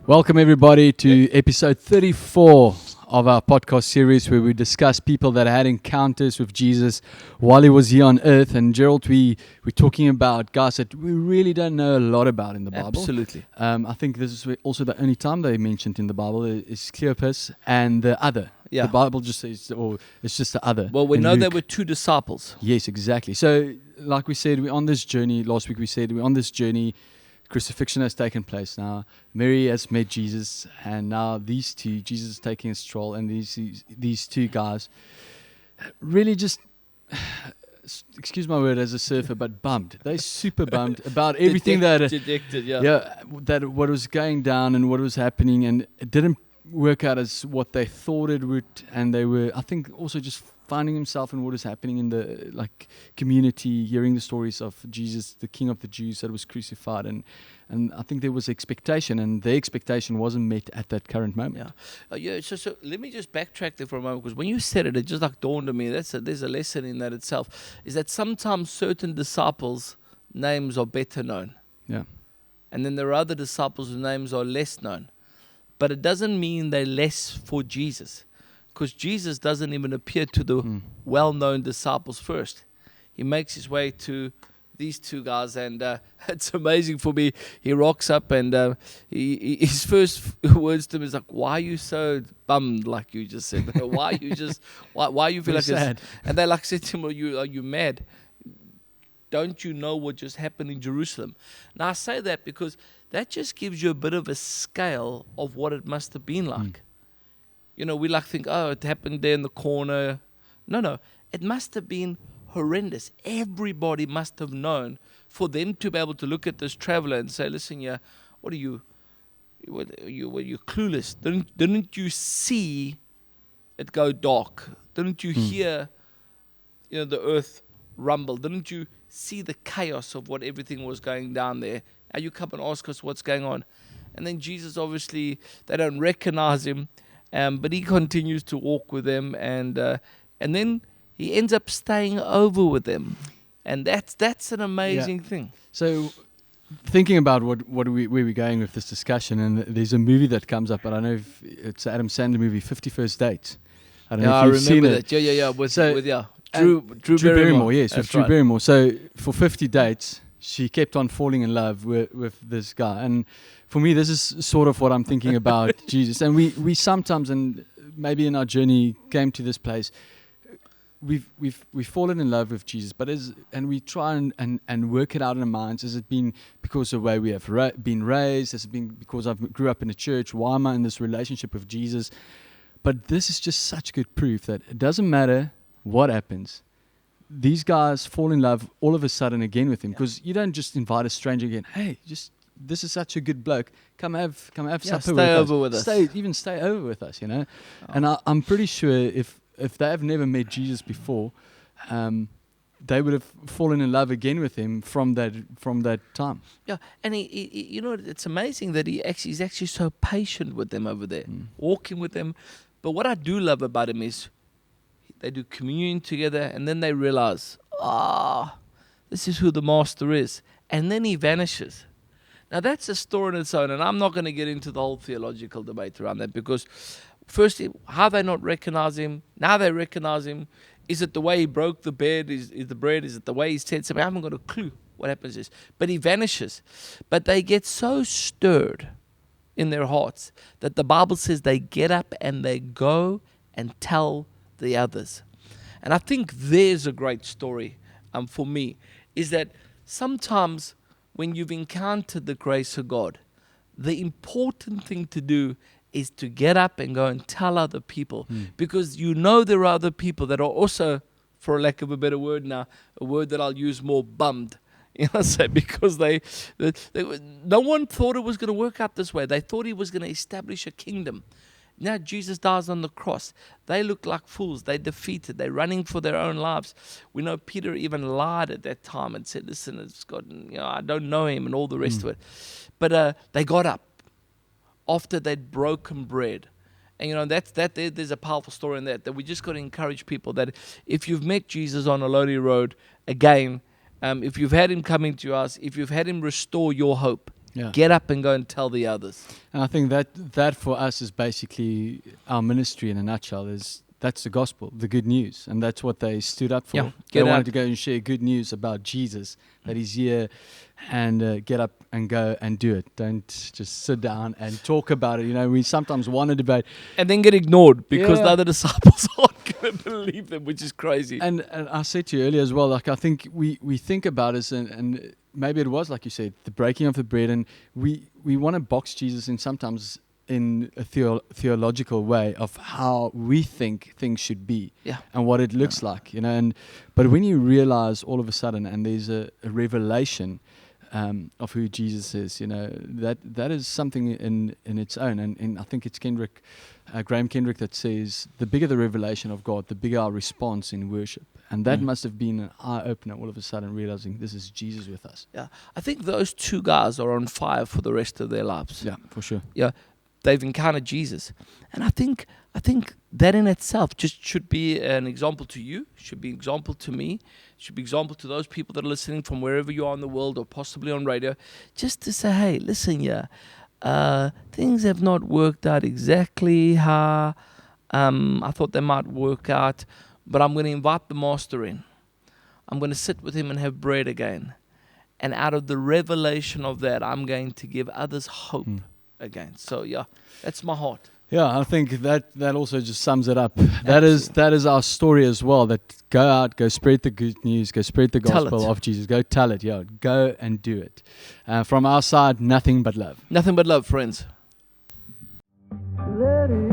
Welcome everybody to episode 34 of our podcast series where we discuss people that had encounters with Jesus while he was here on earth. And Gerald, we're talking about guys that we really don't know a lot about in the Bible. Absolutely. I think this is also the only time they mentioned in the Bible is Cleopas and the other. Yeah. The Bible just says, or it's just the other. Well, we in know Luke. there were two disciples. Yes, exactly. So, like we said, we're on this journey. Last week we said we're on this journey. Crucifixion has taken place now. Mary has met Jesus, and now these two, Jesus is taking a stroll, and these two guys really just, excuse my word as a surfer, but bummed. They're super bummed about everything Dejected, yeah. that what was going down and what was happening, and it didn't work out as what they thought it would, and they were, I think, also just finding himself in what is happening in the community, hearing the stories of Jesus, the King of the Jews that was crucified, and I think there was expectation, and their expectation wasn't met at that current moment. Yeah. So let me just backtrack there for a moment, because when you said it, it just dawned on me. There's a lesson in that itself. Is that sometimes certain disciples' names are better known. Yeah. And then there are other disciples whose names are less known. But it doesn't mean they're less for Jesus, because Jesus doesn't even appear to the well-known disciples first. He makes his way to these two guys, and it's amazing for me. He rocks up, and his first words to him is like, "Why are you so bummed?" Like you just said, why you feel like sad? And they said to him, "Are you mad? Don't you know what just happened in Jerusalem?" Now I say that because that just gives you a bit of a scale of what it must have been like. You know, we think, oh, it happened there in the corner. No, it must have been horrendous. Everybody must have known, for them to be able to look at this traveler and say, "Listen, yeah, what are you? Were you clueless? Didn't you see it go dark? Didn't you hear, the earth rumble? Didn't you see the chaos of what everything was going down there? Now you come and ask us what's going on." And then Jesus, obviously, they don't recognize him, but he continues to walk with them, and then he ends up staying over with them, and that's an amazing thing. So, thinking about where we're going with this discussion, and there's a movie that comes up, but I don't know if it's an Adam Sandler movie, 51st Dates. I don't know if you've seen it. Yeah. With Drew Barrymore. Yes, with Drew Barrymore. So for 50 dates, she kept on falling in love with this guy. And for me, this is sort of what I'm thinking about Jesus. And we sometimes, and maybe in our journey, came to this place. We've fallen in love with Jesus, and we try and work it out in our minds. Has it been because of the way we have been raised? Has it been because I grew up in a church? Why am I in this relationship with Jesus? But this is just such good proof that it doesn't matter what happens. These guys fall in love all of a sudden again with him, because you don't just invite a stranger again. Hey, this is such a good bloke. Come have supper with us. Stay over with us. Stay over with us. And I'm pretty sure if they have never met Jesus before, they would have fallen in love again with him from that time. Yeah, and he it's amazing that he's actually so patient with them over there, walking with them. But what I do love about him is they do communion together, and then they realize, this is who the master is. And then he vanishes. Now that's a story in its own, and I'm not going to get into the whole theological debate around that, because firstly, how they not recognize him? Now they recognize him. Is it the way he broke the bread? Is the bread? Is it the way he said something? I haven't got a clue what happens is. But he vanishes. But they get so stirred in their hearts that the Bible says they get up and they go and tell the others. And I think there's a great story for me, is that sometimes when you've encountered the grace of God, the important thing to do is to get up and go and tell other people, because there are other people that are also, for lack of a better word now, a word that I'll use more, bummed. Because they no one thought it was going to work out this way. They thought he was going to establish a kingdom. Now Jesus dies on the cross. They look like fools. They're defeated. They're running for their own lives. We know Peter even lied at that time and said, "Listen, it's God, I don't know him," and all the rest of it. But they got up after they'd broken bread. And there's a powerful story in that we just got to encourage people that if you've met Jesus on a lonely road again, if you've had him come into us, if you've had him restore your hope, Yeah. Get up and go and tell the others. And I think that for us is basically our ministry in a nutshell. That's the gospel, the good news, and that's what they stood up for. Yeah, They wanted to go and share good news about Jesus, that He's here, and get up and go and do it. Don't just sit down and talk about it. We sometimes want to debate, And then get ignored because Yeah. the other disciples aren't going to believe them, which is crazy. and I said to you earlier as well. Like I think we think about it, and maybe it was like you said, the breaking of the bread, and we want to box Jesus in sometimes in a theological way of how we think things should be Yeah. and what it looks like, but when you realize all of a sudden, and there's a revelation of who Jesus is, that is something in its own, and I think it's Graham Kendrick that says the bigger the revelation of God, the bigger our response in worship, and that must have been an eye opener. All of a sudden, realizing this is Jesus with us. Yeah, I think those two guys are on fire for the rest of their lives. Yeah, for sure. Yeah, they've encountered Jesus, and I think that in itself just should be an example to you, should be an example to me, should be an example to those people that are listening from wherever you are in the world or possibly on radio, just to say, hey, listen, things have not worked out exactly how I thought they might work out, but I'm going to invite the Master in. I'm going to sit with Him and have bread again, and out of the revelation of that, I'm going to give others hope again. So yeah, that's my heart. Yeah, I think that also just sums it up. That is our story as well. That go out, go spread the good news, go spread the gospel of Jesus. Go tell it, go and do it. From our side, nothing but love. Nothing but love, friends. Let it